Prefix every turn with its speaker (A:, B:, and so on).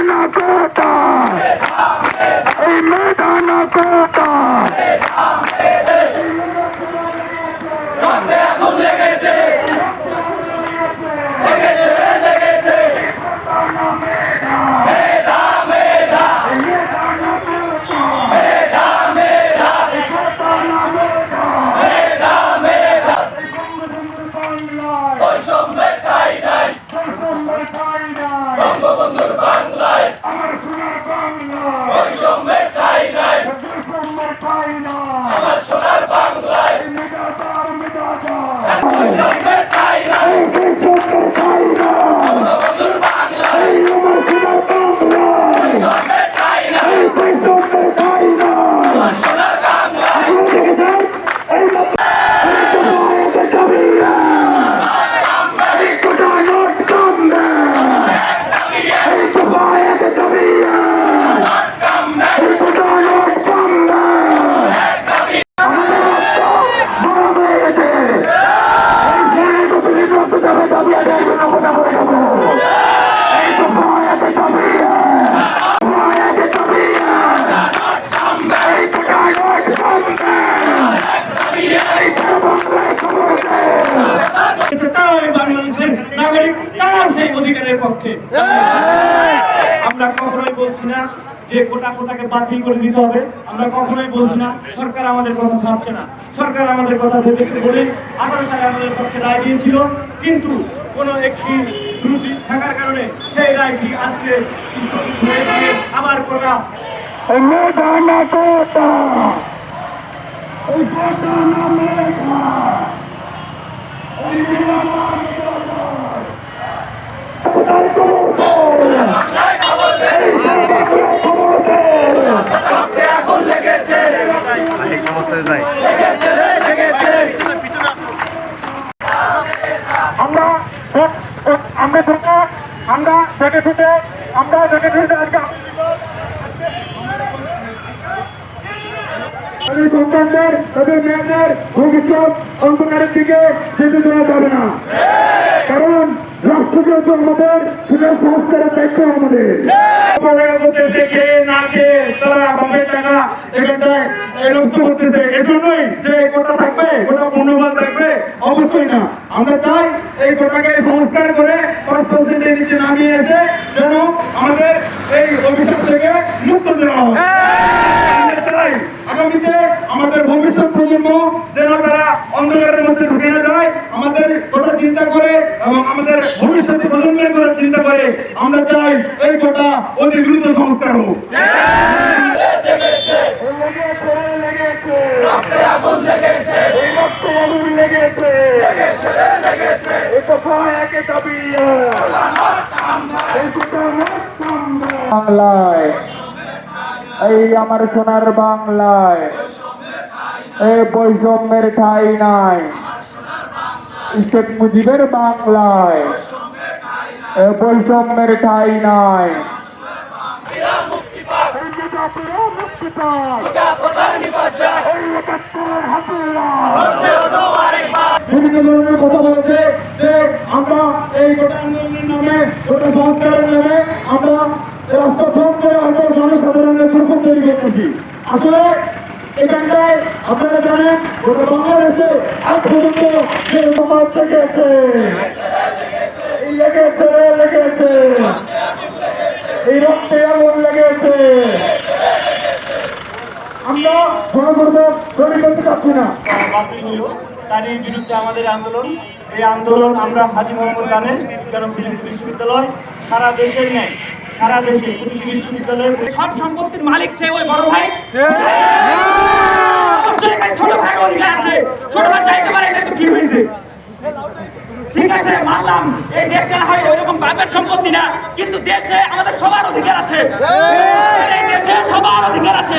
A: মেধানা কোথায়? এই মেধানা কোথায়?
B: বঙ্গবন্ধুর বাংলায়
A: আমার সোনার বাংলা
B: বৈষম্যের ঠাঁই নাই,
A: বৈষম্যের ঠাঁই নাই।
B: আমার সোনার বাংলায়
A: মেধাদার মেধাদার
B: বৈষম্যের ঠাঁই নাই,
A: বৈষম্যের ঠাঁই নাই।
B: বঙ্গবন্ধুর বাংলায়
A: এই আমার সোনার বাংলা
B: বৈষম্যের ঠাঁই নাই,
A: বৈষম্যের ঠাঁই নাই।
B: আমার সোনার বাংলায়
A: আপনারা দেখেছেন এই
C: বাংলাদেশের নাগরিক তারাও সেই অধিকারের পক্ষে। আমরা কখনোই বলছি না যে কোটাকে বাতিল করে দিতে হবে, আমরা কখনোই বলছি না সরকার আমাদের কথা ভাবছে না। সরকার আমাদের কথা ভেবেছে বলে 18 সালে আমাদের পক্ষে রায় দিয়েছিল, কিন্তু কোনো একটি ত্রুটি থাকার কারণে সেই রায়টি আজকে আবার করা
A: মেধানা কোথায়? এই মেধানা মেধা
B: আগুন লেগেছে,
A: আমরা থেকে আজকে সন্তানদের তাদের মেয়েদের ভবিষ্যৎ অন্ধকারের দিকে যেতে দেওয়া যাবে না, কারণ রাষ্ট্র যেহেতু আমাদের সেটা সংস্কারের দায়িত্ব আমাদের।
C: দেখে না খেয়ে তারা বাপের টাকা এখানটায় নষ্ট করতেছে, এজন্যই যে কোটা থাকবে কোটা মূল্যবান থাকবে অবশ্যই না। আমরা চাই এই কোটাকে সংস্কার করে 5%-এর নিচে নামিয়ে এসে যেন আমাদের এই অভিশাপ থেকে মুক্ত দেওয়া হয়। আমরা চাই আগামীতে আমাদের ভবিষ্যৎ প্রজন্ম যেন তারা অন্ধকারের মধ্যে ঢুকে না যায়, আমাদের কথা চিন্তা করে এবং আমাদের ভবিষ্যৎ প্রজন্মের কথা চিন্তা করে আমরা চাই এই কোটা অতি দ্রুত সংস্কার হোক।
B: আগুন লেগেছে,
A: বাংলায় এই আমার সোনার বাংলায় এই বৈষম্যের ঠাঁই নাই। শেখ মুজিবের বাংলায় বৈষম্যের ঠাঁই নাই। বিভিন্ন ধরনের কথা বলেছে যে আমরা এই গোটা আন্দোলনের নামে গোটা সংস্কারের নামে আমরা রাস্তা ফোন করে হয়তো জনসাধারণের দুর্ভোগ তৈরি করতেছি। আসলে এখানটায় আপনারা জানেন গোটা বাংলাদেশে আজ পর্যন্ত যে সমাজ লেগেছে এই রক্তে আগুন লেগেছে। আমরা গণপরিষদ তৈরি করতে চাচ্ছি না।
C: বাতিল হলো তারই বিরুদ্ধে আমাদের আন্দোলন। এই আন্দোলন আমরা হাজী মোহাম্মদ গানের বিশ্ববিদ্যালয় সারা দেশের নেই, সারা দেশে প্রতিটি বিশ্ববিদ্যালয়ের সব সম্পত্তির মালিক সে ওই বড় ভাই, ছোট ভাই অধিকার আছে, ছোট ভাই চাইতে পারে না তো কি হয়েছে? ঠিক আছে মানলাম এই দেশটা হয় ওইরকম বাপের সম্পত্তি না, কিন্তু দেশে আমাদের সবার অধিকার আছে, এই দেশে সবার অধিকার আছে।